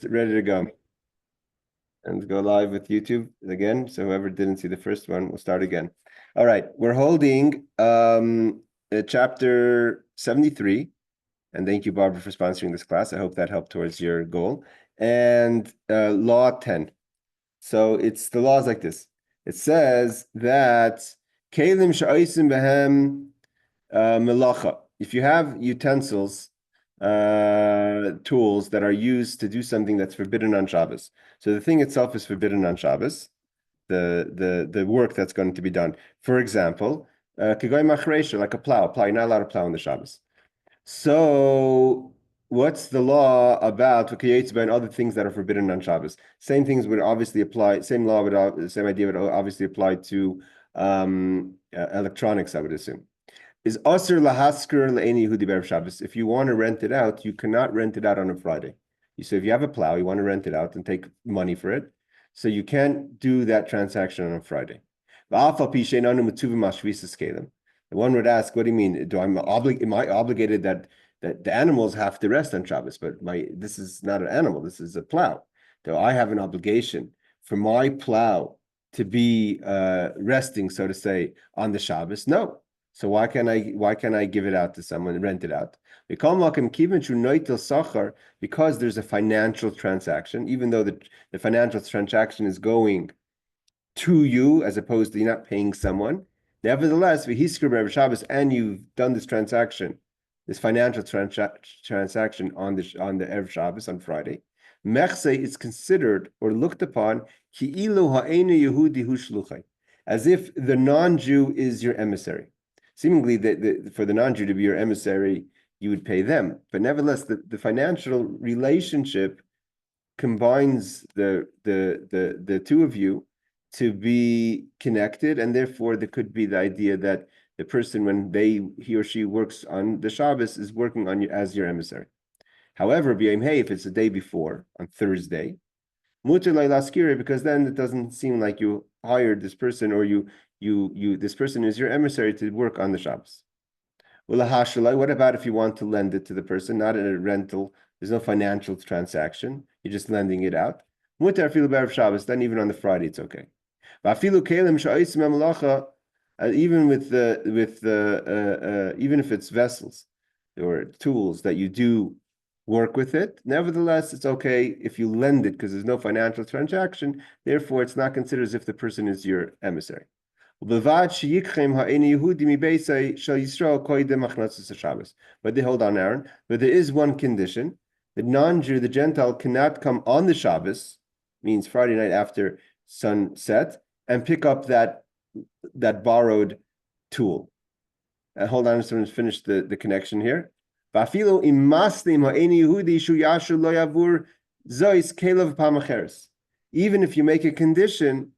first, ready to go. And go live with YouTube again. So whoever didn't see the first one, we'll start again. All right, we're holding chapter 73. And thank you, Barbara, for sponsoring this class. I hope that helped towards your goal. And law 10. So it's the laws like this. It says that Kalim sha'osim behem melacha. If you have utensils, tools that are used to do something that's forbidden on Shabbos. So the thing itself is forbidden on Shabbos, the work that's going to be done. For example, kigoi machresha, like a plow. You're not allowed to plow on the Shabbos. So what's the law about and other things that are forbidden on Shabbos? Same things would obviously apply. Same law would, same idea would obviously apply to electronics, I would assume. Is Asr lahasker le'eni Yehudi be'erev Shabbos. If you want to rent it out, you cannot rent it out on a Friday. So if you have a plow, you want to rent it out and take money for it. So you can't do that transaction on a Friday. The one would ask, what do you mean? Am I obligated that the animals have to rest on Shabbos? But this is not an animal, this is a plow. So I have an obligation for my plow to be resting, so to say, on the Shabbos. No. So why can I give it out to someone and rent it out? Because there's a financial transaction, even though the financial transaction is going to you as opposed to you're not paying someone. Nevertheless, Shabbos, and you've done this transaction, this financial transaction on the Erev Shabbos on Friday. Mechse is considered or looked upon as if the non-Jew is your emissary. Seemingly, for the non-Jew to be your emissary, you would pay them. But nevertheless, the financial relationship combines the two of you to be connected, and therefore there could be the idea that the person, when he or she works on the Shabbos, is working on you as your emissary. However, if it's the day before, on Thursday, because then it doesn't seem like you hired this person, or this person is your emissary to work on the Shabbos. What about if you want to lend it to the person, not in a rental? There's no financial transaction. You're just lending it out. Shabbos. Then even on the Friday, it's okay. Even even if it's vessels or tools that you do work with it, nevertheless, it's okay if you lend it because there's no financial transaction. Therefore, it's not considered as if the person is your emissary. But hold on, Aaron. But there is one condition: the non-Jew, the Gentile, cannot come on the Shabbos, means Friday night after sunset, and pick up that borrowed tool. And hold on, so let's finish the connection here. Even if you make a condition,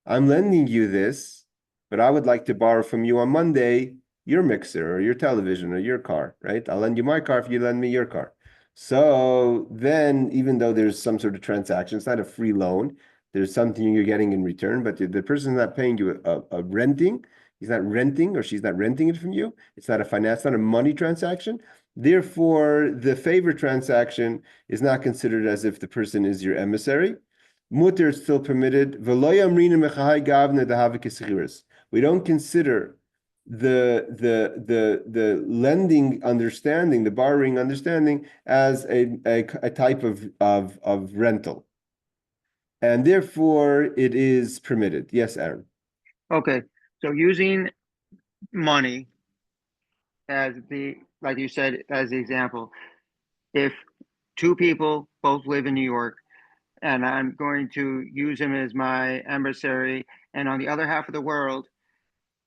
I'm lending you this, but I would like to borrow from you on Monday your mixer or your television or your car, right? I'll lend you my car if you lend me your car. So then, even though there's some sort of transaction, it's not a free loan. There's something you're getting in return, but the person's not paying you a renting. He's not renting, or she's not renting it from you. It's not a money transaction. Therefore, the favor transaction is not considered as if the person is your emissary. Mutter is still permitted. We don't consider the lending understanding, the borrowing understanding, as a type of rental, and therefore it is permitted. Yes, Aaron. Okay, so using money as like you said, as the example, if two people both live in New York, and I'm going to use him as my emissary, and on the other half of the world,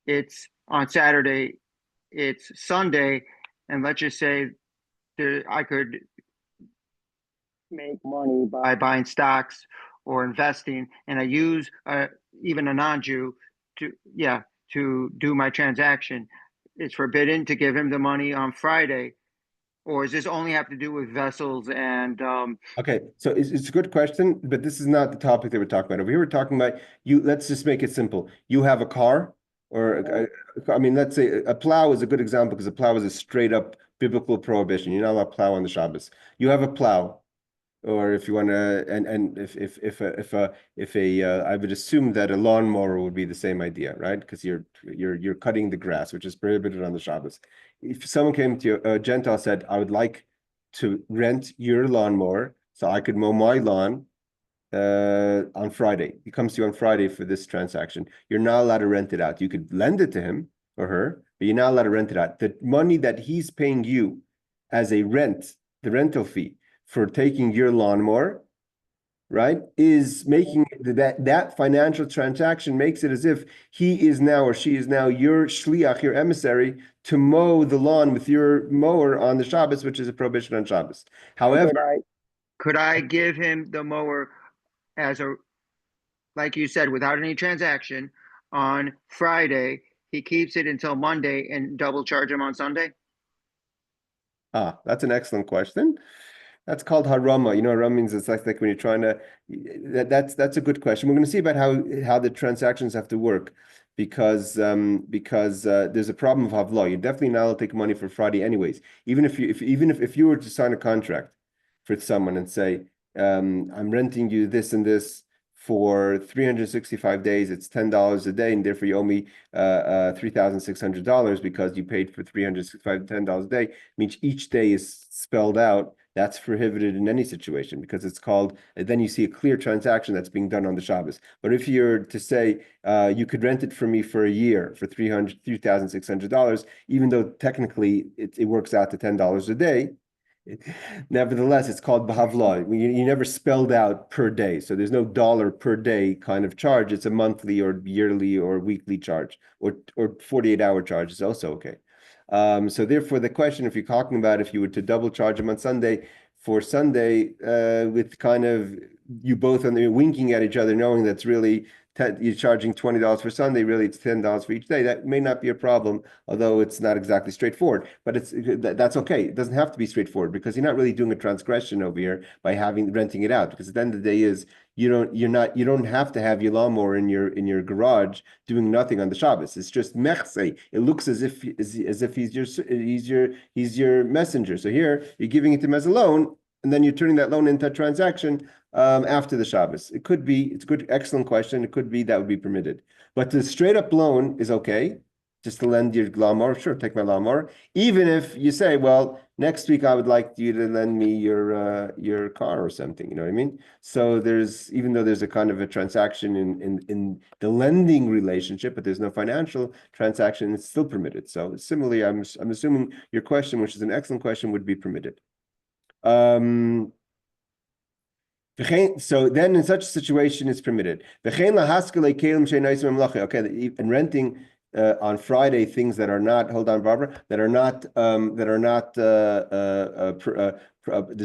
it's on Saturday, it's Sunday, and let's just say I could make money by buying stocks or investing, and I use even a non-Jew to do my transaction. It's forbidden to give him the money on Friday, or does this only have to do with vessels and? Okay, so it's a good question, but this is not the topic that we're talking about. Over here, we're talking about you. Let's just make it simple. You have a car, or let's say a plow is a good example because a plow is a straight up biblical prohibition. You're not allowed to plow on the Shabbos. You have a plow. or if you want to, and if I would assume that a lawnmower would be the same idea, right? Because you're cutting the grass, which is prohibited on the Shabbos. If someone came to you, a Gentile said, I would like to rent your lawnmower so I could mow my lawn on Friday. He comes to you on Friday for this transaction. You're not allowed to rent it out. You could lend it to him or her, but you're not allowed to rent it out. The money that he's paying you as a rent, the rental fee for taking your lawnmower, right, is making that financial transaction makes it as if he is now or she is now your shliach, your emissary, to mow the lawn with your mower on the Shabbos, which is a prohibition on Shabbos. However, Could I give him the mower as a, like you said, without any transaction on Friday? He keeps it until Monday and double charge him on Sunday? That's an excellent question. That's called harama. You know, harama means it's like when you're trying to. That's a good question. We're going to see about how the transactions have to work, because there's a problem of havla. You're definitely not allowed to take money for Friday, anyways. Even if you were to sign a contract for someone and say, I'm renting you this and this for 365 days, it's $10 a day, and therefore you owe me $3,600 because you paid for 365 $10 a day, means each day is spelled out. That's prohibited in any situation because it's called, then you see a clear transaction that's being done on the Shabbos. But if you're to say, you could rent it for me for a year for $3,600, even though technically it works out to $10 a day, nevertheless, it's called Bahavla. You never spelled out per day. So there's no dollar per day kind of charge. It's a monthly or yearly or weekly charge, or 48-hour charge is also okay. So therefore, the question, if you're talking about if you were to double charge them on Sunday, for Sunday, with kind of you both on the winking at each other, knowing that's really you're charging $20 for Sunday, really it's $10 for each day. That may not be a problem, although it's not exactly straightforward. But that's okay. It doesn't have to be straightforward because you're not really doing a transgression over here by renting it out. Because at the end of the day is you don't have to have your lawnmower in your garage doing nothing on the Shabbos. It's just mechse. It looks as if he's your messenger. So here you're giving it to him as a loan, and then you're turning that loan into a transaction after the Shabbos. It's a good, excellent question. It could be that would be permitted. But the straight up loan is okay. Just to lend your lawnmower, sure, take my lawnmower. Even if you say, well, next week I would like you to lend me your car or something, you know what I mean? So even though there's a kind of a transaction in the lending relationship, but there's no financial transaction, it's still permitted. So similarly, I'm assuming your question, which is an excellent question, would be permitted. So then in such a situation it's permitted. Okay, and renting on Friday things that are not, hold on, Barbara, there's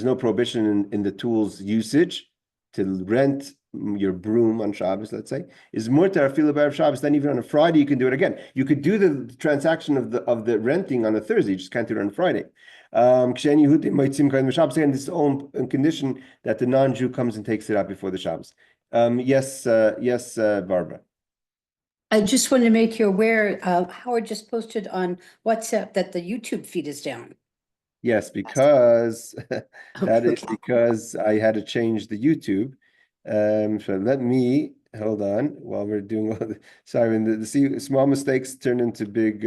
no prohibition in the tool's usage to rent your broom on Shabbos, let's say, is mutar fil b'erev Shabbos. Then even on a Friday you can do it again. You could do the transaction of the renting on a Thursday, you just can't do it on Friday. Again, this is all in condition that the non-Jew comes and takes it out before the Shabbos. Yes, Barbara. I just want to make you aware, Howard just posted on WhatsApp that the YouTube feed is down. Yes, because that is because I had to change the YouTube. So let me hold on while we're doing all the sorry, the small mistakes turn into big.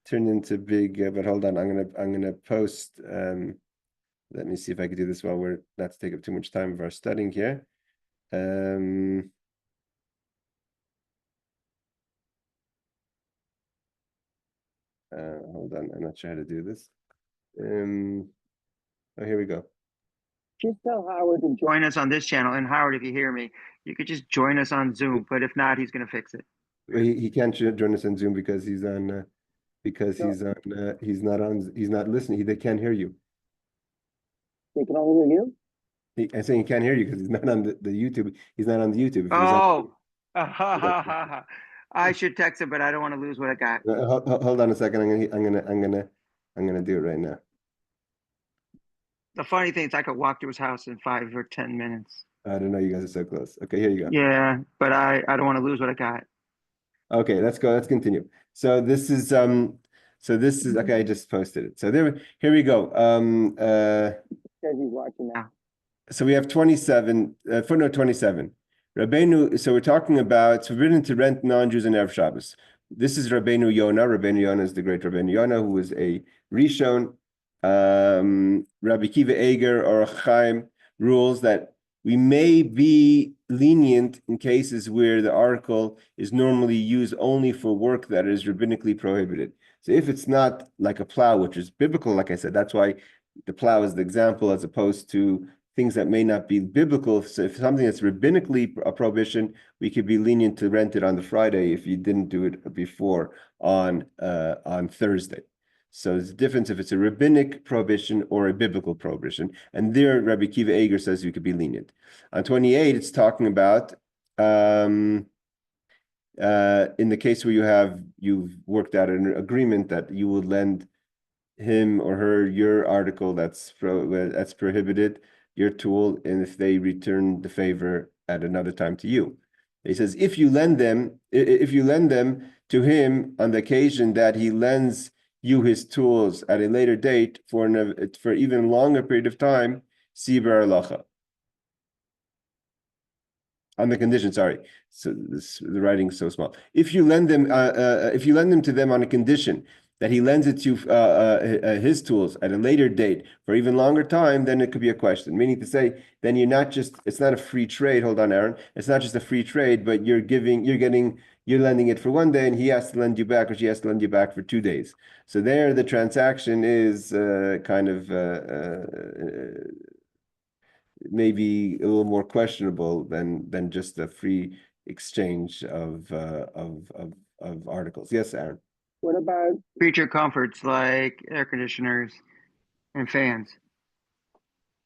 But hold on, I'm gonna post. Let me see if I can do this while we're not to take up too much time of our studying here. Hold on, I'm not sure how to do this. Oh, here we go. Just tell Howard to join us on this channel. And Howard, if you hear me, you could just join us on Zoom. But if not, he's going to fix it. He can't join us on Zoom because he's on he's not listening. They can't hear you. They can only hear you? I'm saying he can't hear you because he's not on the YouTube. He's not on the YouTube. I should text him, but I don't want to lose what I got. Hold on a second. I'm gonna do it right now. The funny thing is, I could walk to his house in 5 or 10 minutes. I don't know. You guys are so close. Okay, here you go. Yeah, but I don't want to lose what I got. Okay, let's go. Let's continue. So this is okay. I just posted it. So here we go. Says he's watching now. So we have 27, footnote 27. Rabbeinu, so we're talking about it's forbidden to rent non-Jews on Erev Shabbos. This is Rabbeinu Yonah. Rabbeinu Yonah is the great Rabbeinu Yonah, who was a Rishon. Rabbi Kiva Eger or Chaim rules that we may be lenient in cases where the article is normally used only for work that is rabbinically prohibited. So if it's not like a plow, which is biblical, like I said, that's why the plow is the example as opposed to things that may not be biblical. So if something that's rabbinically a prohibition, we could be lenient to rent it on the Friday if you didn't do it before on Thursday. So there's a difference if it's a rabbinic prohibition or a biblical prohibition. And there, Rabbi Kiva Eger says you could be lenient. On 28, it's talking about in the case where you've worked out an agreement that you will lend him or her your article that's prohibited, your tool, and if they return the favor at another time to you. He says if you lend them to him on the occasion that he lends you his tools at a later date for even longer period of time, sibar halacha. On the condition, sorry. So the writing's so small. If you lend them to them on a condition that he lends it to his tools at a later date for even longer time, then it could be a question. Meaning to say, then it's not a free trade. Hold on, Aaron. It's not just a free trade, but you're lending it for one day and he has to lend you back or she has to lend you back for 2 days. So there the transaction is maybe a little more questionable than just a free exchange of articles. Yes, Aaron. What about creature comforts like air conditioners and fans?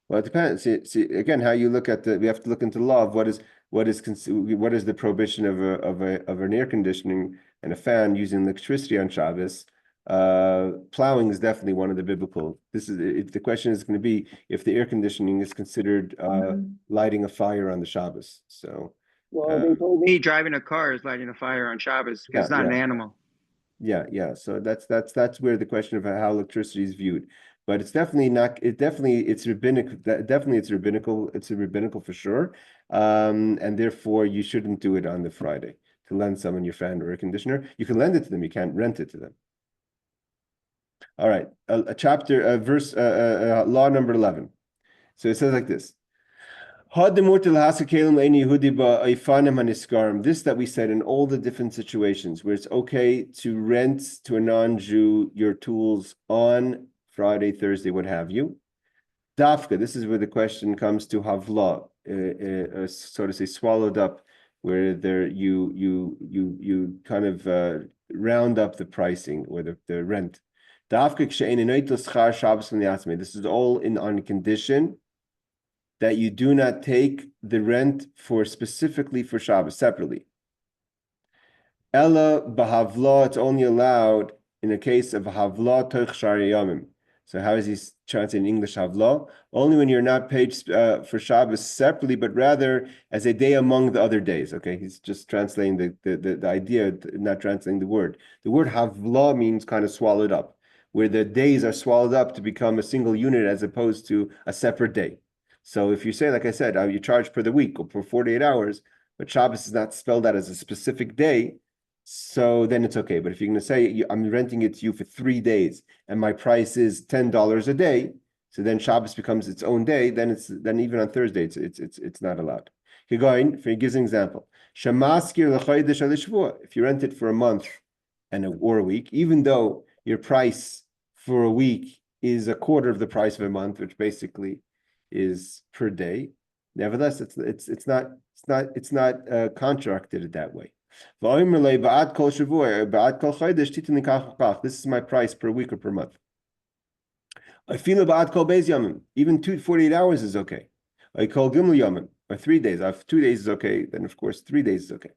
Well, it depends. See again how you look at we have to look into law of what is the prohibition of an air conditioning and a fan using electricity on Shabbos. Plowing is definitely one of the biblical. The question is going to be if the air conditioning is considered lighting a fire on the Shabbos. So, well, they told me driving a car is lighting a fire on Shabbos because it's not an animal. Yeah. So that's where the question of how electricity is viewed. But it's definitely not. It's rabbinic. Definitely, it's rabbinical. It's a rabbinical for sure. And therefore, you shouldn't do it on the Friday to lend someone your fan or air conditioner. You can lend it to them. You can't rent it to them. All right, verse, law number 11. So it says like this. This that we said in all the different situations where it's okay to rent to a non-Jew your tools on Friday, Thursday, what have you. Dafka, this is where the question comes to havla, so to say, swallowed up, where you kind of round up the pricing or the rent. This is all on condition that you do not take the rent specifically for Shabbos separately. Ella b'havla, it's only allowed in a case of havla toch shari yamim. So how is he translating in English havla? Only when you're not paid for Shabbos separately, but rather as a day among the other days. Okay, he's just translating the idea, not translating the word. The word havla means kind of swallowed up, where the days are swallowed up to become a single unit as opposed to a separate day. So if you say, like I said, you charge per the week or for 48 hours, but Shabbos is not spelled out as a specific day, so then it's okay. But if you're going to say, I'm renting it to you for 3 days and my price is $10 a day, so then Shabbos becomes its own day, then even on Thursday, it's not allowed. He gives an example. If you rent it for a month or a week, even though your price for a week is a quarter of the price of a month, which basically is per day. Nevertheless, it's not contracted that way. This is my price per week or per month. I feel even 48 hours is okay. I call gimel yamim or 3 days. If 2 days is okay, then of course 3 days is okay.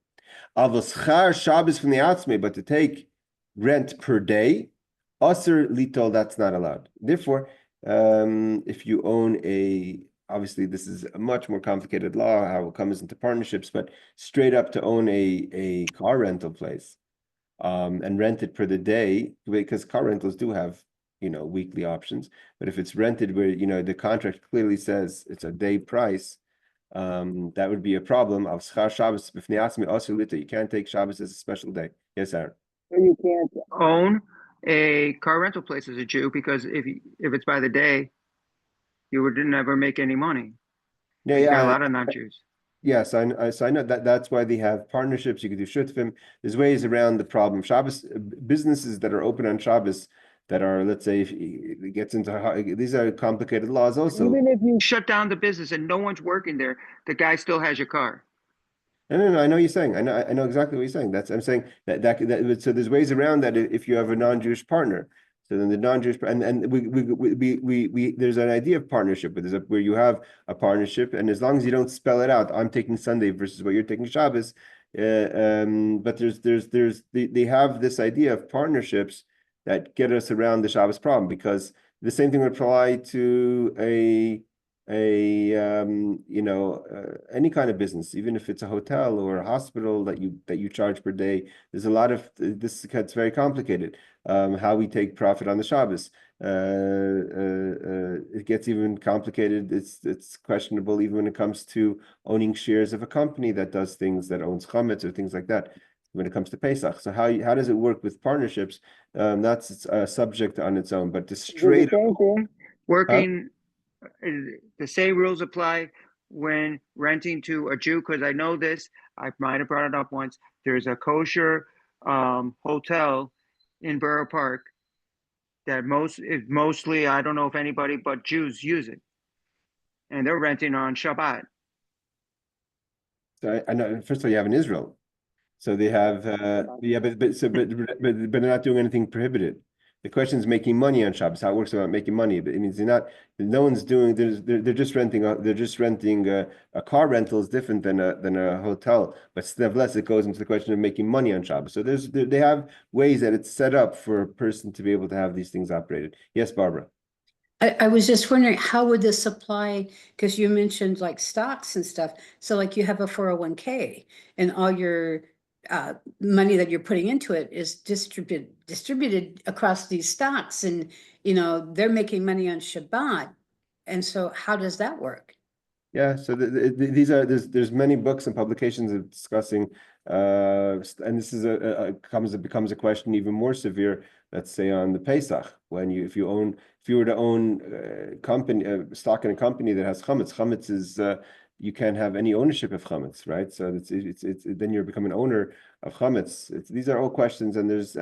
Shabbos from the outside, but to take rent per day, aser litol, that's not allowed. Therefore, if you own obviously this is a much more complicated law, how it comes into partnerships, but straight up to own a car rental place and rent it per the day, because car rentals do have weekly options. But if it's rented where, the contract clearly says it's a day price, that would be a problem. Of schar Shabbos b'fnei atzmi asur lita. You can't take Shabbos as a special day. Yes, Aaron. You can't own a car rental place as a Jew because if it's by the day, you would never make any money. Yeah, You got a yeah. lot of non-Jews. Yes, so I know that's why they have partnerships. You could do shutfim. There's ways around the problem. Shabbos businesses that are open on Shabbos that are, let's say, if it gets into these are complicated laws also. Even if you shut down the business and no one's working there, the guy still has your car. No, I know what you're saying. I know exactly what you're saying. I'm saying that so there's ways around that if you have a non-Jewish partner. So then the non-Jewish and we there's an idea of partnership, but where you have a partnership, and as long as you don't spell it out, I'm taking Sunday versus what you're taking Shabbos. But they have this idea of partnerships that get us around the Shabbos problem, because the same thing would apply to any kind of business, even if it's a hotel or a hospital that you charge per day. There's a lot of this gets very complicated. How we take profit on the Shabbos. It gets even complicated. It's questionable even when it comes to owning shares of a company that does things, that owns chametz or things like that, when it comes to Pesach. So how does it work with partnerships? That's a subject on its own. But the straight working, the same rules apply when renting to a Jew, because I know this. I might have brought it up once. There's a kosher hotel in Borough Park that mostly, I don't know if anybody but Jews use it, and they're renting on Shabbat. So I know. First of all, you have in Israel, so they have but they're not doing anything prohibited. The question is making money on Shabbos. How it works about making money, but it means no one's doing. They're just renting. A car rental is different than a hotel, but nevertheless, it goes into the question of making money on Shabbos. So they have ways that it's set up for a person to be able to have these things operated. Yes, Barbara. I was just wondering, how would this apply? Because you mentioned like stocks and stuff. So like you have a 401k and all your money that you're putting into it is distributed across these stocks, and they're making money on Shabbat. And so how does that work? Yeah, so there's many books and publications of discussing, and this is becomes a question even more severe. Let's say on the Pesach, if you were to own stock in a company that has chametz is you can't have any ownership of chametz, right? So it's then you become an owner of chametz. These are all questions, and there's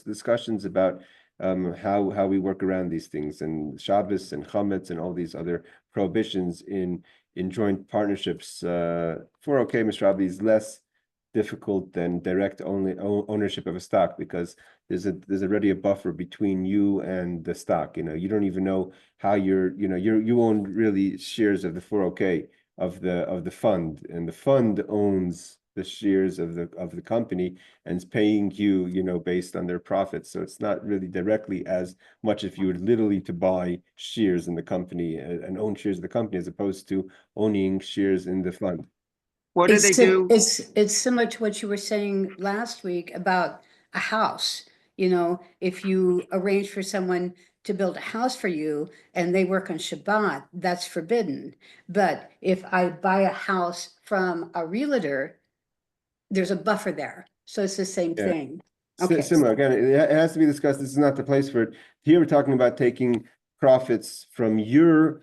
discussions about how we work around these things, and Shabbos and chametz and all these other prohibitions in joint partnerships. 401k, Mr. Rabbi, is less difficult than direct ownership of a stock, because there's already a buffer between you and the stock. You don't even know how you own really shares of the 401k of the fund, and the fund owns the shares of the company and is paying you, based on their profits. So it's not really directly as much if you were literally to buy shares in the company and own shares of the company, as opposed to owning shares in the fund. What do they do? It's similar to what you were saying last week about a house. If you arrange for someone to build a house for you and they work on Shabbat, that's forbidden. But if I buy a house from a realtor, there's a buffer there. So it's the same thing. Okay. Similar. Again, it has to be discussed. This is not the place for it. Here we're talking about taking profits from your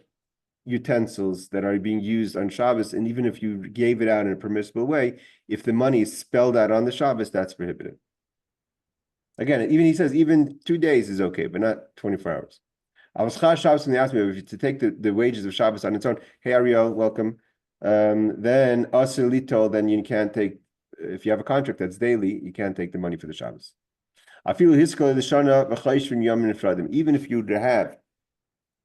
utensils that are being used on Shabbos, and even if you gave it out in a permissible way, if the money is spelled out on the Shabbos, that's prohibited. Again, he says even 2 days is okay, but not 24 hours. I was Shabbos, and they asked me to take the wages of Shabbos on its own. Hey, Ariel, welcome. Then Asr Lito, then you can't take, if you have a contract that's daily, you can't take the money for the Shabbos. I feel even if you have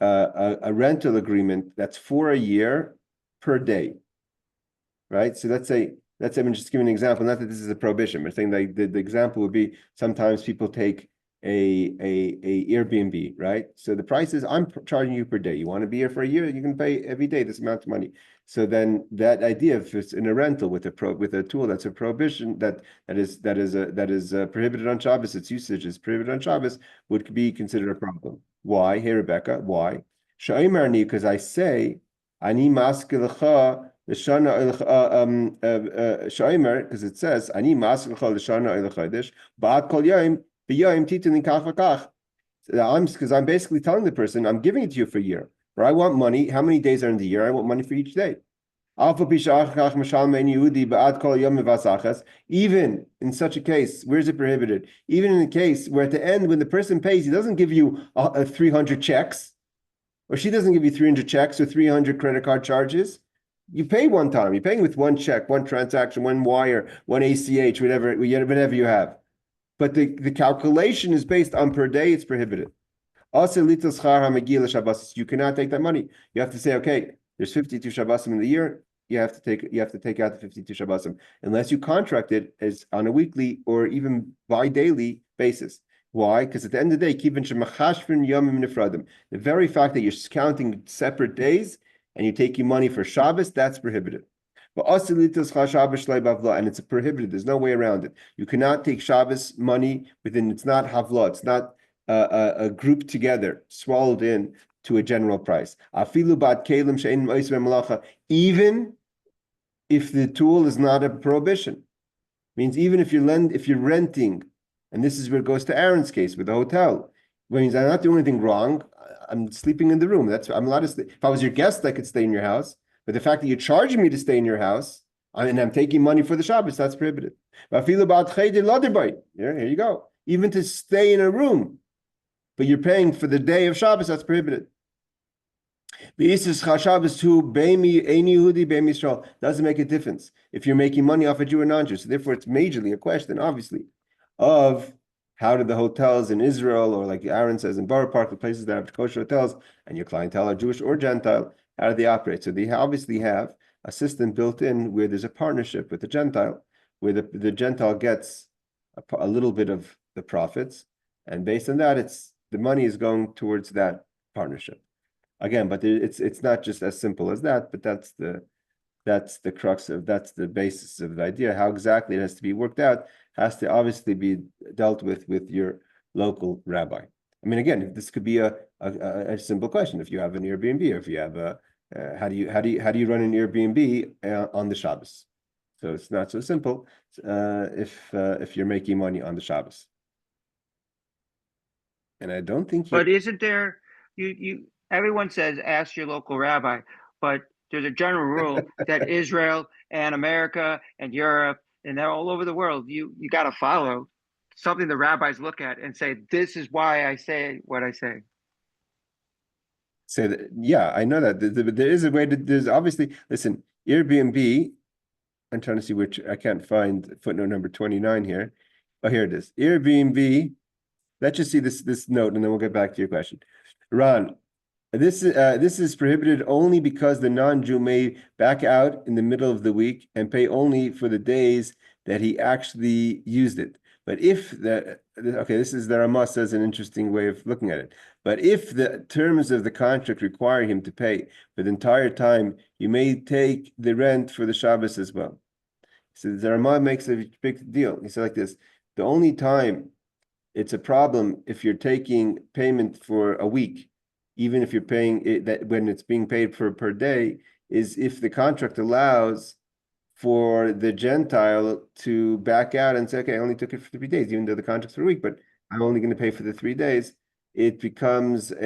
a rental agreement that's for a year per day, right? So let's say I'm just giving an example, not that this is a prohibition, but saying like the example would be sometimes people take a Airbnb, right? So the price is I'm charging you per day. You want to be here for a year, you can pay every day this amount of money. So then that idea, if it's in a rental with a tool that's a prohibition that is prohibited on Shabbos, its usage is prohibited on Shabbos, would be considered a problem. Why? Hey Rebecca, why? Shaimarni, because I say ani maskelecha l'shana shaimer, because it says ani maskelecha l'shana ilachodesh ba'ad kol yom because I'm basically telling the person I'm giving it to you for a year. Or I want money. How many days are in the year? I want money for each day. Even in such a case, where is it prohibited? Even in the case where at the end, when the person pays, he doesn't give you 300 checks, or she doesn't give you 300 checks or 300 credit card charges. You pay one time. You're paying with one check, one transaction, one wire, one ACH, whatever you have. But the calculation is based on per day, it's prohibited. You cannot take that money. You have to say, okay, there's 52 Shabbosim in the year. You have to take out the 52 Shabbosim, unless you contract it as on a weekly or even bi-daily basis. Why? Because at the end of the day, the very fact that you're counting separate days and you're taking money for Shabbos, that's prohibited. And it's prohibited. There's no way around it. You cannot take Shabbos money within. It's not havla. It's not a group together, swallowed in to a general price. Even if the tool is not a prohibition, means even if you're renting, and this is where it goes to Aaron's case with the hotel. Means I'm not doing anything wrong. I'm sleeping in the room. I'm allowed to stay. If I was your guest, I could stay in your house. But the fact that you're charging me to stay in your house and I'm taking money for the Shabbos, that's prohibited. Here you go. Even to stay in a room, but you're paying for the day of Shabbos, that's prohibited. Doesn't make a difference if you're making money off a Jew or non-Jew. So therefore, it's majorly a question, obviously, of how do the hotels in Israel, or like Aaron says in Borough Park, the places that have kosher hotels, and your clientele are Jewish or Gentile, how do they operate? So they obviously have a system built in where there's a partnership with the Gentile, where the Gentile gets a little bit of the profits, and based on that, the money is going towards that partnership. Again, but it's not just as simple as that, but that's the basis of the idea. How exactly it has to be worked out has to obviously be dealt with your local rabbi. I mean, again, this could be a simple question. If you have an Airbnb, or if you have how do you run an Airbnb on the Shabbos? So it's not so simple if you're making money on the Shabbos. And I don't think But isn't there everyone says ask your local rabbi, but there's a general rule that Israel and America and Europe and they're all over the world, you got to follow something the rabbis look at and say, this is why I say what I say. Say that, yeah, I know that. There is a way there's obviously, listen, Airbnb, I'm trying to see which, I can't find footnote number 29 here. Oh, here it is. Airbnb, let's just see this note and then we'll get back to your question. Ron, this is prohibited only because the non-Jew may back out in the middle of the week and pay only for the days that he actually used it. But if the Ramah says an interesting way of looking at it. But if the terms of the contract require him to pay for the entire time, you may take the rent for the Shabbos as well. So the Ramah makes a big deal. He said like this: the only time it's a problem if you're taking payment for a week, even if you're paying it that when it's being paid for per day, is if the contract allows for the Gentile to back out and say, okay, I only took it for 3 days, even though the contract's for a week, but I'm only going to pay for the 3 days. It becomes a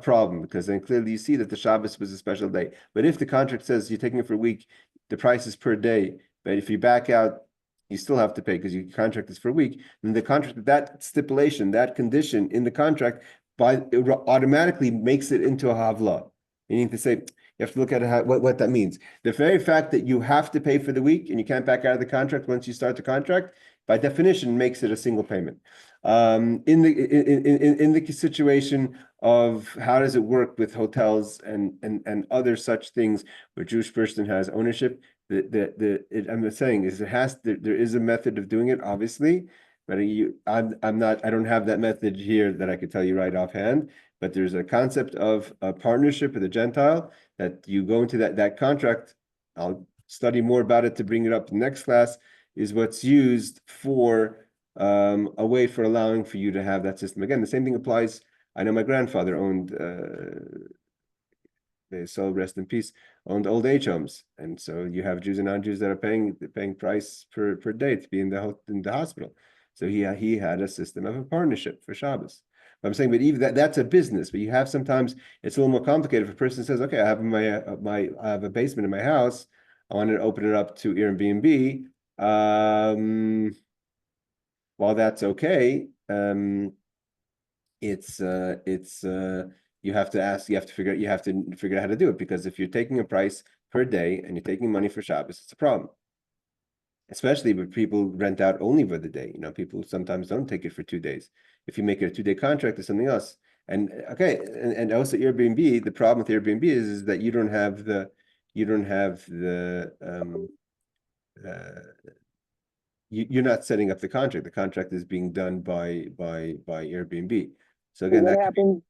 problem, because then clearly you see that the Shabbos was a special day. But if the contract says you're taking it for a week, the price is per day, but if you back out, you still have to pay because your contract is for a week. And the contract, that stipulation, that condition in the contract, automatically makes it into a havla. Meaning to say, you have to look at what that means. The very fact that you have to pay for the week and you can't back out of the contract once you start the contract, by definition, makes it a single payment. In the situation of how does it work with hotels and other such things where a Jewish person has ownership, I'm saying is there is a method of doing it, obviously, but I'm not, I don't have that method here that I could tell you right offhand, but there's a concept of a partnership with a Gentile that you go into that contract. I'll study more about it to bring it up in the next class, is what's used for a way for allowing for you to have that system. Again, the same thing applies. I know my grandfather owned may soul rest in peace, owned old age homes, and so you have Jews and non-Jews that are paying price per day to be in the hospital. So he had a system of a partnership for Shabbos. But I'm saying, but even that's a business. But you have sometimes it's a little more complicated. If a person says, "Okay, I have I have a basement in my house. I want to open it up to Airbnb." While that's okay, it's you have to figure out how to do it, because if you're taking a price per day and you're taking money for Shabbos, it's a problem. Especially when people rent out only for the day. People sometimes don't take it for 2 days. If you make it a 2-day contract or something else. And okay, and also Airbnb, the problem with Airbnb is that you're not setting up the contract. The contract is being done by Airbnb. So again, What happens?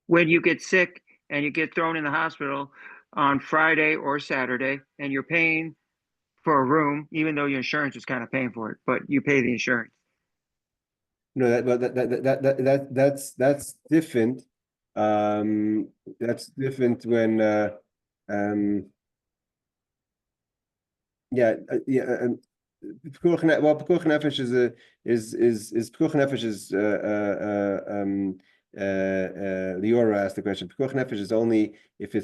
When you get sick and you get thrown in the hospital on Friday or Saturday, and you're paying for a room, even though your insurance is kind of paying for it, but you pay the insurance. No, that's different. That's different when yeah, Pikuach Nefesh Liora asked the question. Pikuach Nefesh is only if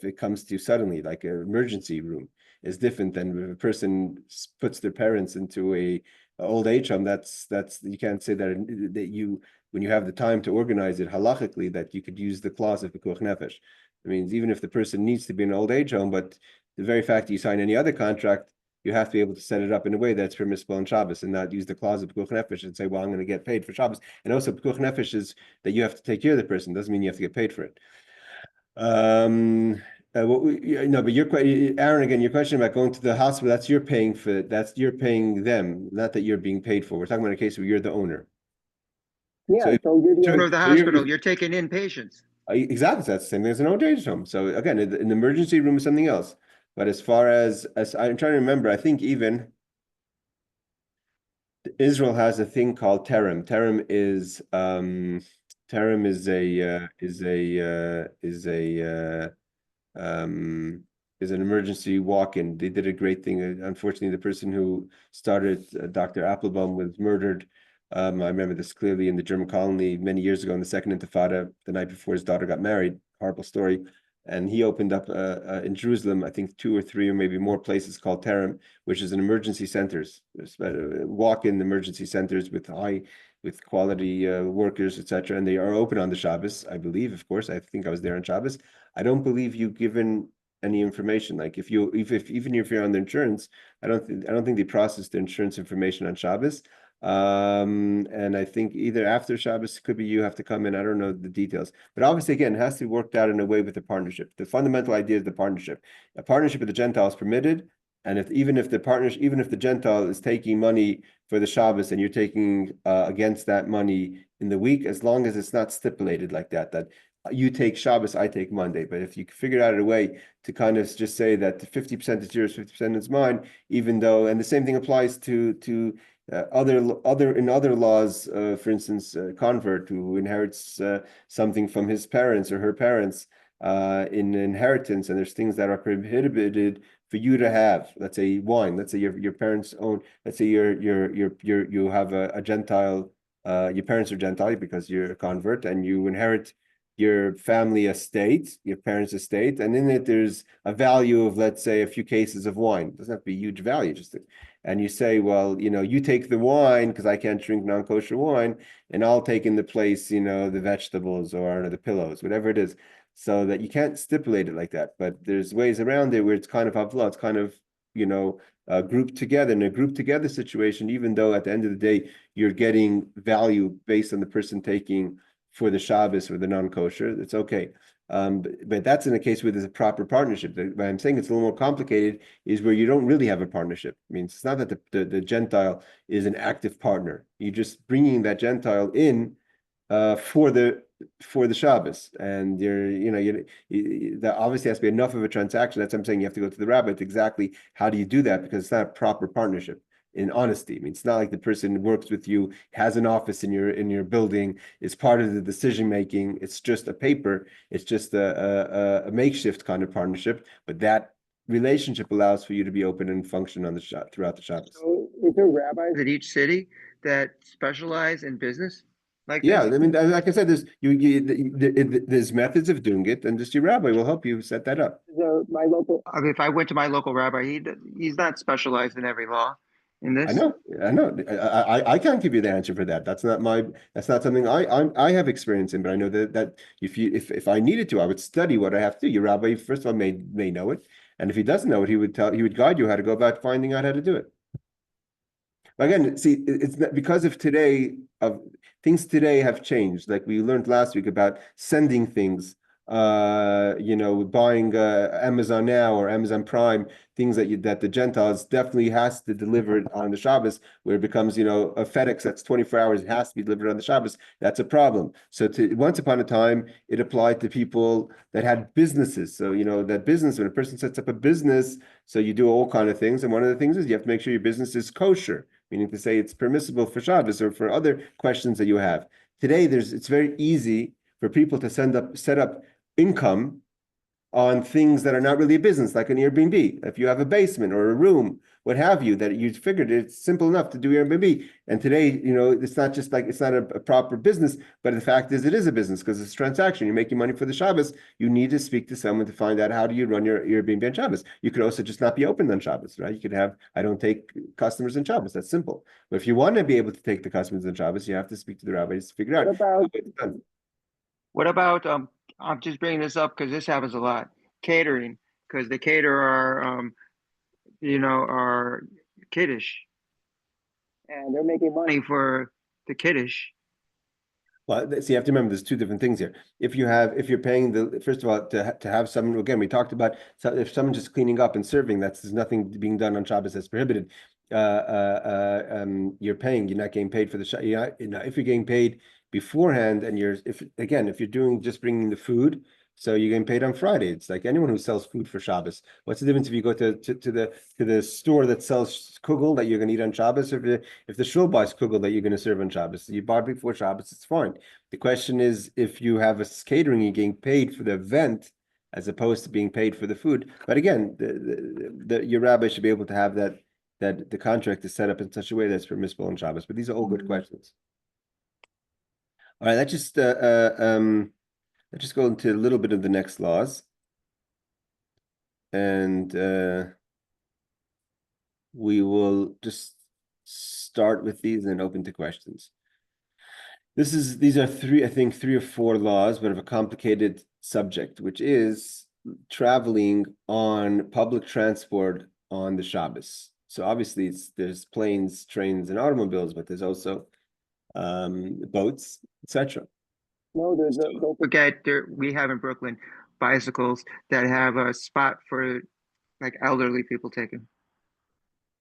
it comes to you suddenly, like an emergency room, is different than if a person puts their parents into a old age home. That's you can't say that you, when you have the time to organize it halachically, that you could use the clause of Pikuach Nefesh. It means even if the person needs to be in an old age home, but the very fact that you sign any other contract, you have to be able to set it up in a way that's permissible on Shabbos and not use the clause of Pikuach Nefesh and say, well, I'm going to get paid for Shabbos. And also Pikuach Nefesh is that you have to take care of the person. Doesn't mean you have to get paid for it. But Aaron, again, your question about going to the hospital, you're paying them, not that you're being paid for. We're talking about a case where you're the owner. Yeah, So so you're the For the hospital, you're taking in patients. Exactly, that's the same thing as an old age home. So again, an emergency room is something else. But as far as I'm trying to remember, I think even Israel has a thing called terem. Terem is an emergency walk-in. They did a great thing. Unfortunately, the person who started, Dr. Applebaum, was murdered. I remember this clearly in the German colony many years ago in the Second Intifada, the night before his daughter got married. Horrible story. And he opened up in Jerusalem, I think 2 or 3 or maybe more places called Terem, which is an emergency centers, walk-in emergency centers with quality workers, etc. And they are open on the Shabbos, I believe. Of course, I think I was there on Shabbos. I don't believe you've given any information. Like even if you're on the insurance, I don't think they process the insurance information on Shabbos. And I think either after Shabbos, could be you have to come in. I don't know the details, but obviously, again, it has to be worked out in a way with the partnership. The fundamental idea is the partnership. A partnership with the Gentile is permitted, and even if the Gentile is taking money for the Shabbos and you're taking against that money in the week, as long as it's not stipulated like that you take Shabbos, I take Monday. But if you figure out a way to kind of just say that 50% is yours, 50% is mine, even though, and the same thing applies to other laws, for instance, a convert who inherits something from his parents or her parents in inheritance, and there's things that are prohibited for you to have. Let's say wine. Let's say your parents own. Let's say you have a Gentile. Your parents are Gentile because you're a convert, and you inherit your family estate, your parents' estate, and in it there's a value of, let's say, a few cases of wine. It doesn't have to be huge value, and you say, well, you take the wine because I can't drink non-kosher wine, and I'll take in the place, the vegetables or the pillows, whatever it is, so that you can't stipulate it like that. But there's ways around it where it's kind of havla, it's kind of, grouped together. In a grouped together situation, even though at the end of the day, you're getting value based on the person taking for the Shabbos or the non-kosher, it's okay. But that's in a case where there's a proper partnership. What I'm saying it's a little more complicated is where you don't really have a partnership. I mean, it's not that the Gentile is an active partner. You're just bringing that Gentile in for the Shabbos, and that obviously has to be enough of a transaction. That's what I'm saying. You have to go to the rabbi. It's exactly how do you do that, because it's not a proper partnership in honesty. I mean, it's not like the person works with you, has an office in your building, is part of the decision making. It's just a paper. It's just a makeshift kind of partnership. But that relationship allows for you to be open and function on throughout the Shabbos. So is there rabbis at each city that specialize in business like Yeah, this? I mean, like I said, there's methods of doing it, and just your rabbi will help you set that up. My local. I mean, if I went to my local rabbi, he's not specialized in every law in this. I know. I can't give you the answer for that. That's not something I have experience in. But I know that if I needed to, I would study what I have to do. Your rabbi, first of all, may know it, and if he doesn't know it, he would guide you how to go about finding out how to do it. But again, see, it's not, because of things today have changed. Like we learned last week about sending things, buying Amazon Now or Amazon Prime, things that the Gentiles definitely has to deliver it on the Shabbos, where it becomes, a FedEx that's 24 hours, it has to be delivered on the Shabbos. That's a problem. So once upon a time, it applied to people that had businesses. So, that business, when a person sets up a business, so you do all kind of things. And one of the things is you have to make sure your business is kosher, meaning to say it's permissible for Shabbos or for other questions that you have. Today, it's very easy for people to set up income on things that are not really a business, like an Airbnb. If you have a basement or a room, what have you, that you figured it's simple enough to do Airbnb. And today, it's not just like, it's not a proper business, but the fact is it is a business because it's a transaction. You're making money for the Shabbos. You need to speak to someone to find out how do you run your Airbnb on Shabbos. You could also just not be open on Shabbos, right? You could have, I don't take customers on Shabbos. That's simple. But if you want to be able to take the customers on Shabbos, you have to speak to the rabbis to figure out how it's done. What about I'm just bringing this up because this happens a lot. Catering, because the caterer are kiddush, and they're making money for the kiddush. Well, so you have to remember there's two different things here. If you're paying first of all, to have someone, again, we talked about, so if someone's just cleaning up and serving, there's nothing being done on Shabbos that's prohibited. You're not getting paid for the if you're getting paid beforehand, and if you're doing just bringing the food, so you're getting paid on Friday. It's like anyone who sells food for Shabbos. What's the difference if you go to the store that sells kugel that you're going to eat on Shabbos, or if the shul buys kugel that you're going to serve on Shabbos? You bought before Shabbos, it's fine. The question is, if you have a catering, you're getting paid for the event as opposed to being paid for the food. But again, your rabbi should be able to have that the contract is set up in such a way that's permissible on Shabbos. But these are all good questions. All right, let's just go into a little bit of the next laws, and we will just start with these and open to questions. These are three or four laws, but of a complicated subject, which is traveling on public transport on the Shabbos. So obviously there's planes, trains, and automobiles, but there's also boats, etc. No, don't forget we have in Brooklyn bicycles that have a spot for like elderly people taking.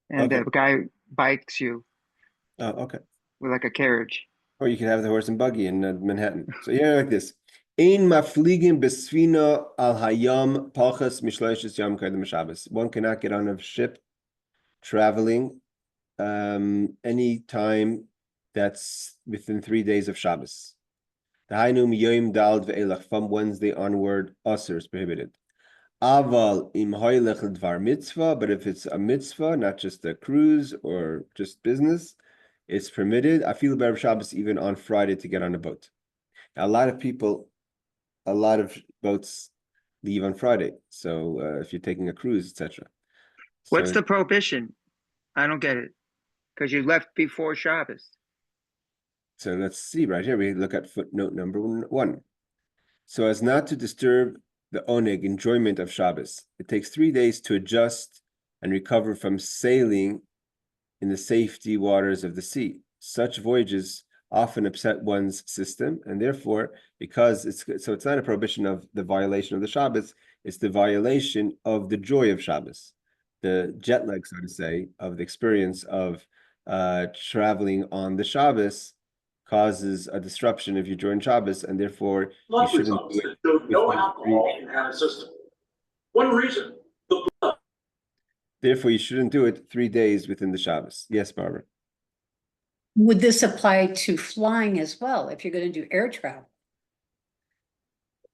And Okay. the guy bikes you. Oh, okay. With like a carriage. Or you can have the horse and buggy in Manhattan. So like this. Ein mafligin besfina al hayam pachas mishloishes yom kedem Shabbos. One cannot get on a ship traveling any time that's within 3 days of Shabbos. From Wednesday onward, asr is prohibited. Aval im hoylech dvar mitzvah, but if it's a mitzvah, not just a cruise or just business, it's permitted. I feel Erev Shabbos even on Friday to get on a boat. Now, a lot of boats leave on Friday. So if you're taking a cruise, etc. What's the prohibition? I don't get it. Because you left before Shabbos. So let's see right here. We look at footnote number 1. So as not to disturb the oneg, enjoyment of Shabbos, it takes 3 days to adjust and recover from sailing in the safety waters of the sea. Such voyages often upset one's system, and therefore, because it's not a prohibition of the violation of the Shabbos, it's the violation of the joy of Shabbos, the jet lag, so to say, of the experience of traveling on the Shabbos causes a disruption if you join Shabbos, and therefore you shouldn't do it. No alcohol in the system. One reason. Therefore, you shouldn't do it 3 days within the Shabbos. Yes, Barbara. Would this apply to flying as well, if you're gonna do air travel?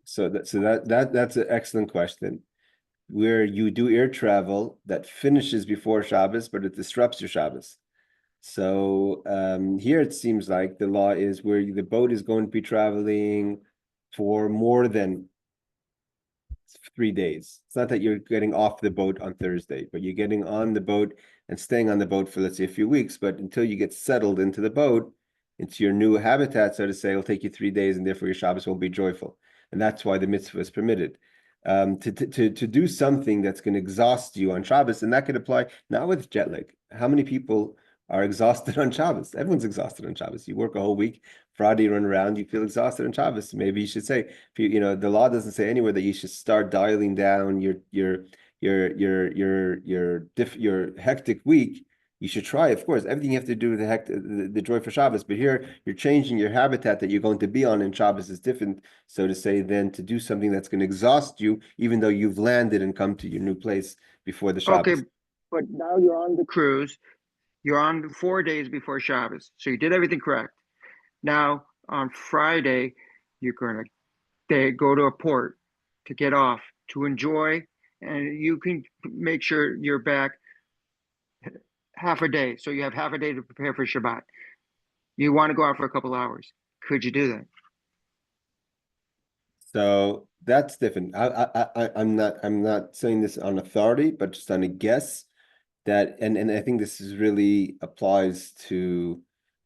So that's an excellent question. Where you do air travel that finishes before Shabbos, but it disrupts your Shabbos. So here it seems like the law is where the boat is going to be traveling for more than 3 days. It's not that you're getting off the boat on Thursday, but you're getting on the boat and staying on the boat for, let's say, a few weeks. But until you get settled into the boat, into your new habitat, so to say, it'll take you 3 days, and therefore your Shabbos won't be joyful. And that's why the mitzvah is permitted. To do something that's going to exhaust you on Shabbos, and that could apply not with jet lag. How many people are exhausted on Shabbos? Everyone's exhausted on Shabbos. You work a whole week, Friday you run around, you feel exhausted on Shabbos. Maybe you should say, the law doesn't say anywhere that you should start dialing down your hectic week. You should try, of course, everything you have to do with the joy for Shabbos. But here you're changing your habitat that you're going to be on in Shabbos is different, so to say, than to do something that's going to exhaust you, even though you've landed and come to your new place before the Shabbos. Okay, but now you're on the cruise. You're on 4 days before Shabbos, so you did everything correct. Now on Friday, you're going to go to a port to get off, to enjoy, and you can make sure you're back half a day. So you have half a day to prepare for Shabbat. You want to go out for a couple hours. Could you do that? So that's different. I'm not saying this on authority, but just on a guess that, and I think this really applies to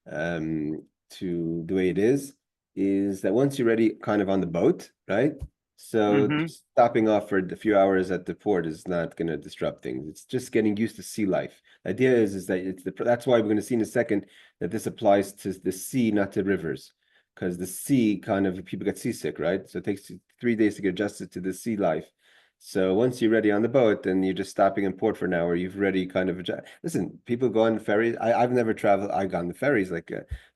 the way it is that once you're ready kind of on the boat, right? So stopping off for a few hours at the port is not going to disrupt things. It's just getting used to sea life. The idea is that that's why we're going to see in a second that this applies to the sea, not to rivers, because the sea kind of people get seasick, right? So it takes 3 days to get adjusted to the sea life. So once you're ready on the boat, then you're just stopping in port for an hour. You've already kind of listen. People go on the ferries. I've never traveled. I've gone the ferries. Like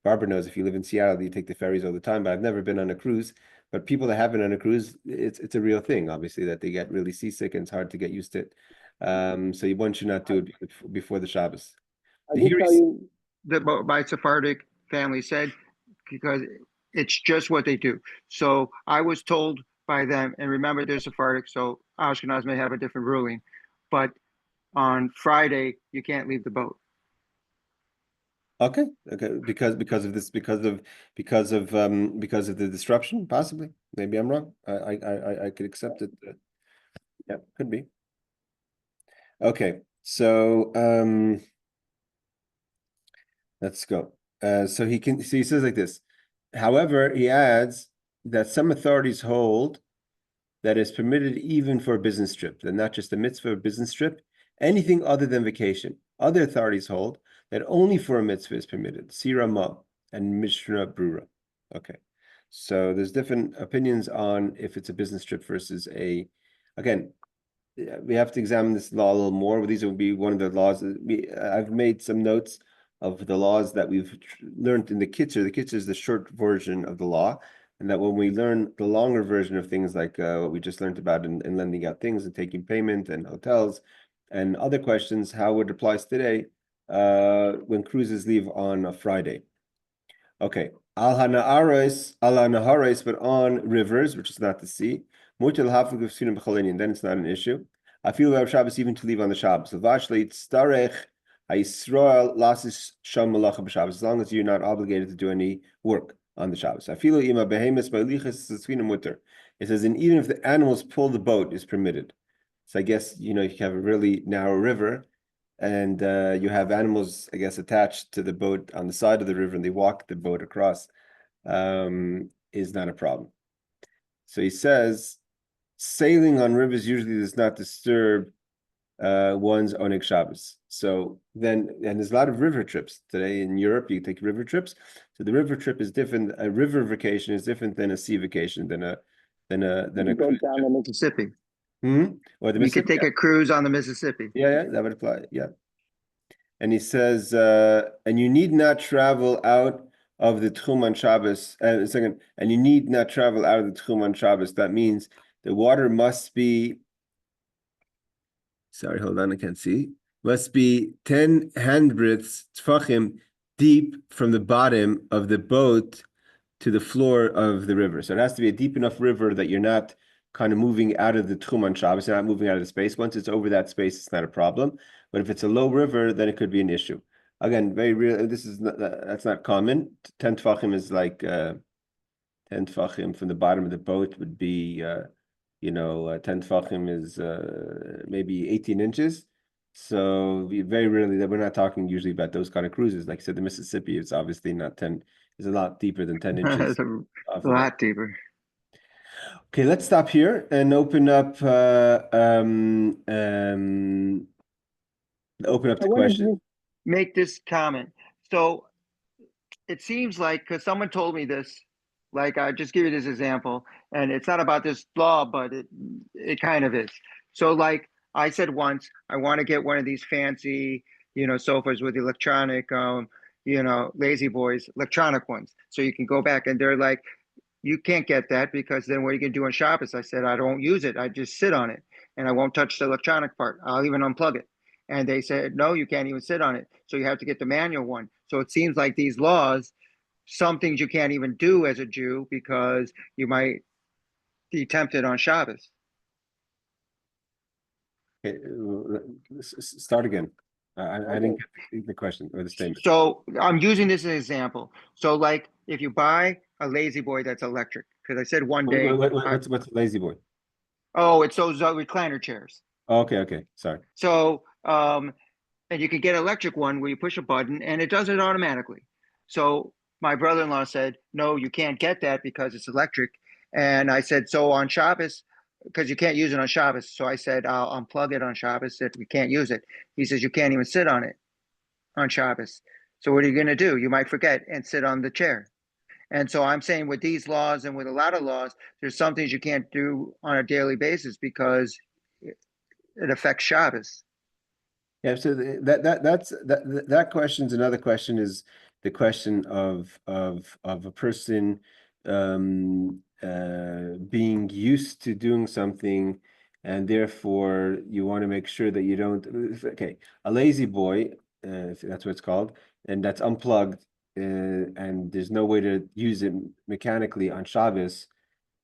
Barbara knows, if you live in Seattle, you take the ferries all the time. But I've never been on a cruise. But people that have been on a cruise, it's a real thing. Obviously, that they get really seasick and it's hard to get used to it. So one should not do it before the Shabbos. I can tell you that my Sephardic family said, because it's just what they do. So I was told by them, and remember they're Sephardic, so Ashkenaz may have a different ruling, but on Friday you can't leave the boat. Okay, because of this, because of the disruption, possibly. Maybe I'm wrong. I could accept it. Yeah, could be. Okay, so let's go. So he says like this. However, he adds that some authorities hold that is permitted even for a business trip, and not just a mitzvah or business trip, anything other than vacation. Other authorities hold that only for a mitzvah is permitted. Sirama and Mishnah Brura. Okay, so there's different opinions on if it's a business trip versus again, we have to examine this law a little more. These would be one of the laws. I've made some notes of the laws that we've learned in the Kitzur. The Kitzur is the short version of the law, and that when we learn the longer version of things like what we just learned about in lending out things and taking payment and hotels and other questions, how it applies today when cruises leave on a Friday. Okay, al-naharis, but on rivers, which is not the sea, then it's not an issue. I feel about Shabbos even to leave on the Shabbos. As long as you're not obligated to do any work on the Shabbos. It says, and even if the animals pull the boat is permitted. So I guess, if you have a really narrow river and you have animals, I guess, attached to the boat on the side of the river and they walk the boat across, is not a problem. So he says, sailing on rivers usually does not disturb one's Oneg Shabbos. So then, and there's a lot of river trips today in Europe. You take river trips. So the river trip is different. A river vacation is different than a sea vacation, than a You go cruise down trip. the Mississippi. Or the You could Mississippi. take a cruise on the Mississippi. Yeah, that would apply. Yeah. And he says, and you need not travel out of the Tchum on Shabbos. Second, and you need not travel out of the Tchum on Shabbos. That means the water must be. Sorry, hold on, I can't see. Must be 10 handbreadths tfachim deep from the bottom of the boat to the floor of the river. So it has to be a deep enough river that you're not kind of moving out of the Tchum on Shabbos, you're not moving out of the space. Once it's over that space, it's not a problem. But if it's a low river, then it could be an issue. Again, very real. This is not, that's not common. 10 tfachim is like 10 tfachim from the bottom of the boat would be 10 tfachim is maybe 18 inches. So very rarely that we're not talking usually about those kind of cruises. Like I said, the Mississippi is obviously not 10, is a lot deeper than 10 inches. It's a lot deeper. Okay, let's stop here and open up the question. Make this comment. So it seems like, because someone told me this, like I just give you this example, and it's not about this law, but it kind of is. So like I said once, I want to get one of these fancy, sofas with electronic, lazy boys, electronic ones. So you can go back and they're like, you can't get that because then what are you going to do on Shabbos? I said, I don't use it. I just sit on it and I won't touch the electronic part. I'll even unplug it. And they said, no, you can't even sit on it. So you have to get the manual one. So it seems like these laws, some things you can't even do as a Jew because you might be tempted on Shabbos. Okay, start again. I didn't get the question or the statement. So I'm using this as an example. So like if you buy a lazy boy that's electric, because I said one day. What's a lazy boy? Oh, it's those recliner chairs. Okay, sorry. So and you can get an electric one where you push a button and it does it automatically. So my brother-in-law said, no, you can't get that because it's electric. And I said, so on Shabbos, because you can't use it on Shabbos. So I said, I'll unplug it on Shabbos if we can't use it. He says, you can't even sit on it on Shabbos. So what are you going to do? You might forget and sit on the chair. And so I'm saying with these laws and with a lot of laws, there's some things you can't do on a daily basis because it affects Shabbos. Yeah, so that question's another question, is the question of a person being used to doing something, and therefore you want to make sure that you don't. Okay, a lazy boy, if that's what it's called, and that's unplugged, and there's no way to use it mechanically on Shabbos,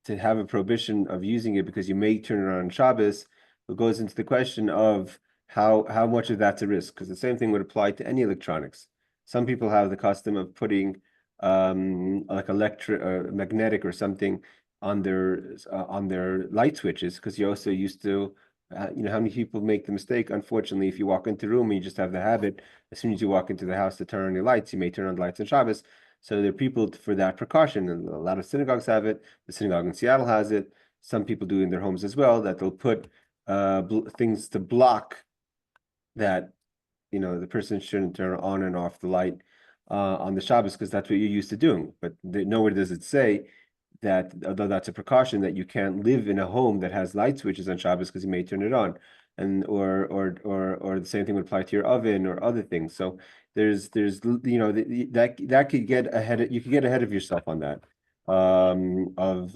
to have a prohibition of using it because you may turn it on Shabbos. It goes into the question of how much of that's a risk, because the same thing would apply to any electronics. Some people have the custom of putting like electric or magnetic or something on their light switches, because you're also used to how many people make the mistake, unfortunately, if you walk into a room and you just have the habit, as soon as you walk into the house, to turn on your lights, you may turn on the lights on Shabbos. So there are people for that precaution, and a lot of synagogues have it. The synagogue in Seattle has it. Some people do it in their homes as well, that they'll put things to block that the person shouldn't turn on and off the light on the Shabbos, because that's what you're used to doing. But nowhere does it say that, although that's a precaution, that you can't live in a home that has light switches on Shabbos because you may turn it on, and or the same thing would apply to your oven or other things. So there's that could get ahead. You could get ahead of yourself on that. Of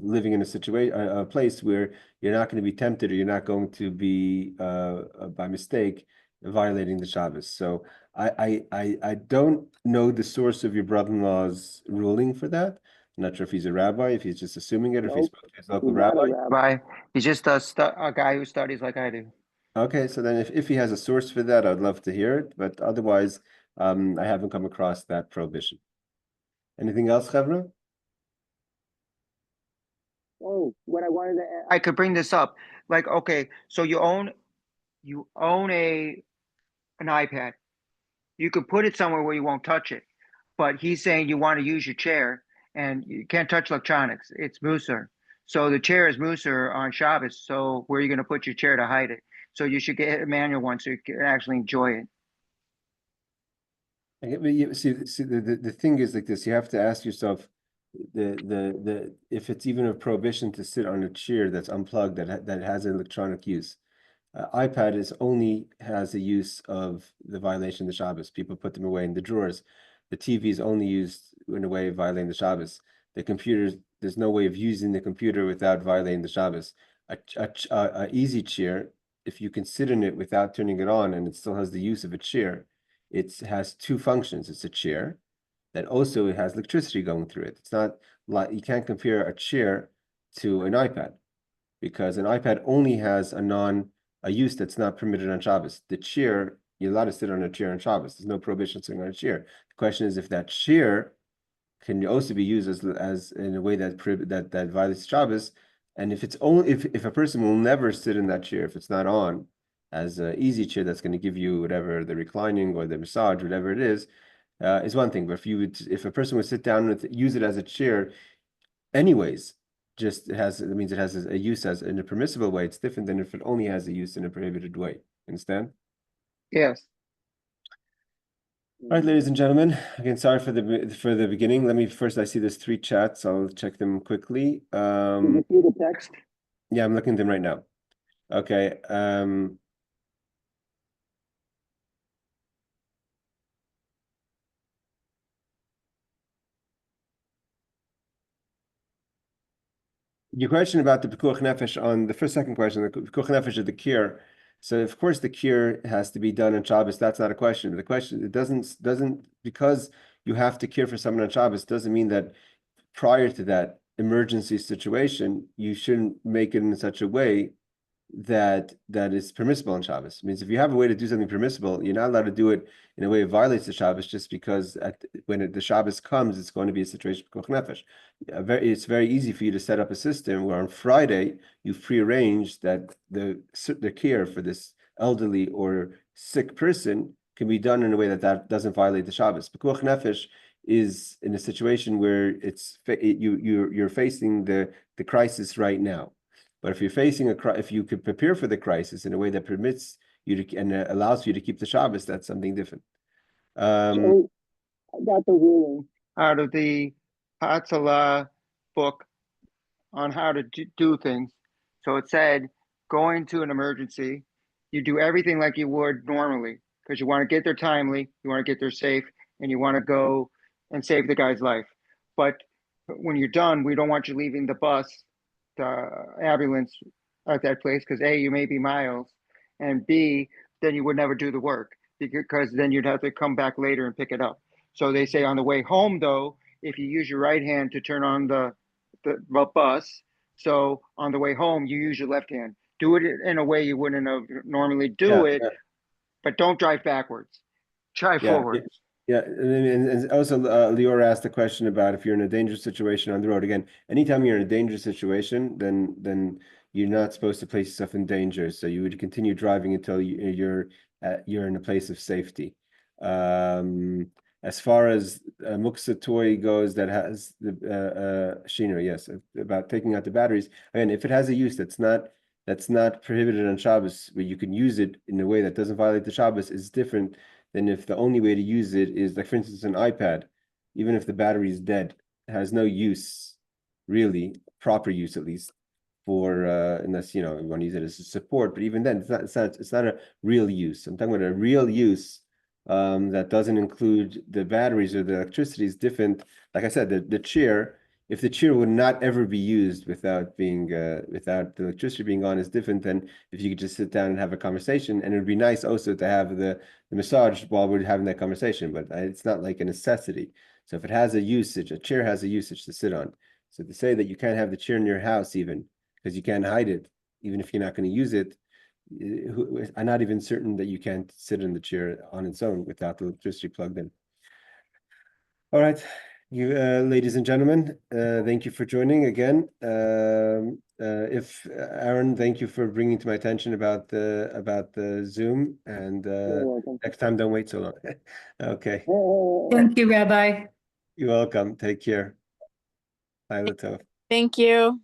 living in a place where you're not going to be tempted, or you're not going to be by mistake violating the Shabbos. So I don't know the source of your brother-in-law's ruling for that. I'm not sure if he's a rabbi, if he's just assuming it, or if he's his local rabbi. He's just a guy who studies like I do. Okay, so then if he has a source for that, I'd love to hear it. But otherwise, I haven't come across that prohibition. Anything else, Chevra? Oh, what I wanted to add, I could bring this up. Like, okay, so you own an iPad. You could put it somewhere where you won't touch it. But he's saying you want to use your chair and you can't touch electronics. It's Musar. So the chair is Musar on Shabbos. So where are you going to put your chair to hide it? So you should get a manual one so you can actually enjoy it. See, the thing is like this, you have to ask yourself, if it's even a prohibition to sit on a chair that's unplugged, that has an electronic use. iPad only has a use of the violation of the Shabbos. People put them away in the drawers. The TV is only used in a way of violating the Shabbos. The computers, there's no way of using the computer without violating the Shabbos. A easy chair, if you can sit in it without turning it on and it still has the use of a chair, it has two functions. It's a chair that also has electricity going through it. It's not like you can't compare a chair to an iPad because an iPad only has a use that's not permitted on Shabbos. The chair, you're allowed to sit on a chair on Shabbos. There's no prohibition sitting on a chair. The question is if that chair can also be used as in a way that violates Shabbos, and if it's only if a person will never sit in that chair if it's not on as an easy chair that's going to give you whatever the reclining or the massage, whatever it is one thing. But if a person would sit down and use it as a chair, anyways, it means it has a use as in a permissible way. It's different than if it only has a use in a prohibited way. Understand? Yes. All right, ladies and gentlemen. Again, sorry for the beginning. I see there's 3 chats. I'll check them quickly. Can you see the text? Yeah, I'm looking at them right now. Okay. Your question about the pikuach nefesh on the second question, the pikuach nefesh of the kier. So of course the kier has to be done on Shabbos. That's not a question. But the question, it doesn't because you have to care for someone on Shabbos doesn't mean that prior to that emergency situation you shouldn't make it in such a way that is permissible on Shabbos. It means if you have a way to do something permissible, you're not allowed to do it in a way that violates the Shabbos just because when the Shabbos comes, it's going to be a situation of pikuach nefesh. It's very easy for you to set up a system where on Friday you've prearranged that the care for this elderly or sick person can be done in a way that doesn't violate the Shabbos. Pikuach nefesh is in a situation where you're facing the crisis right now. But if you're facing if you could prepare for the crisis in a way that permits you to and allows you to keep the Shabbos, that's something different. So I got the ruling out of the Hatzalah book on how to do things. So it said, going to an emergency, you do everything like you would normally because you want to get there timely, you want to get there safe, and you want to go and save the guy's life. But when you're done, we don't want you leaving the bus, the ambulance at that place because A, you may be miles, and B, then you would never do the work because then you'd have to come back later and pick it up. So they say on the way home, though, if you use your right hand to turn on the bus, so on the way home, you use your left hand. Do it in a way you wouldn't have normally do it, but don't drive backwards. Drive forwards. Yeah, and also Lior asked a question about if you're in a dangerous situation on the road. Again, anytime you're in a dangerous situation, then you're not supposed to place yourself in danger. So you would continue driving until you're in a place of safety. As far as muksa toy goes, that has the Shino, yes, about taking out the batteries. Again, if it has a use that's not prohibited on Shabbos, where you can use it in a way that doesn't violate the Shabbos, is different than if the only way to use it is, like for instance, an iPad. Even if the battery is dead, it has no use, really, proper use at least, for unless you want to use it as a support. But even then, it's not a real use. I'm talking about a real use that doesn't include the batteries or the electricity is different. Like I said, the chair, if the chair would not ever be used without the electricity being on, is different than if you could just sit down and have a conversation. And it would be nice also to have the massage while we're having that conversation, but it's not like a necessity. So if it has a usage, a chair has a usage to sit on. So to say that you can't have the chair in your house even because you can't hide it, even if you're not going to use it, I'm not even certain that you can't sit in the chair on its own without the electricity plugged in. All right, you ladies and gentlemen, thank you for joining again. If Aaron, thank you for bringing to my attention about the Zoom, and next time don't wait so long. Okay. Thank you, Rabbi. You're welcome. Take care. Bye, Latov. Thank you.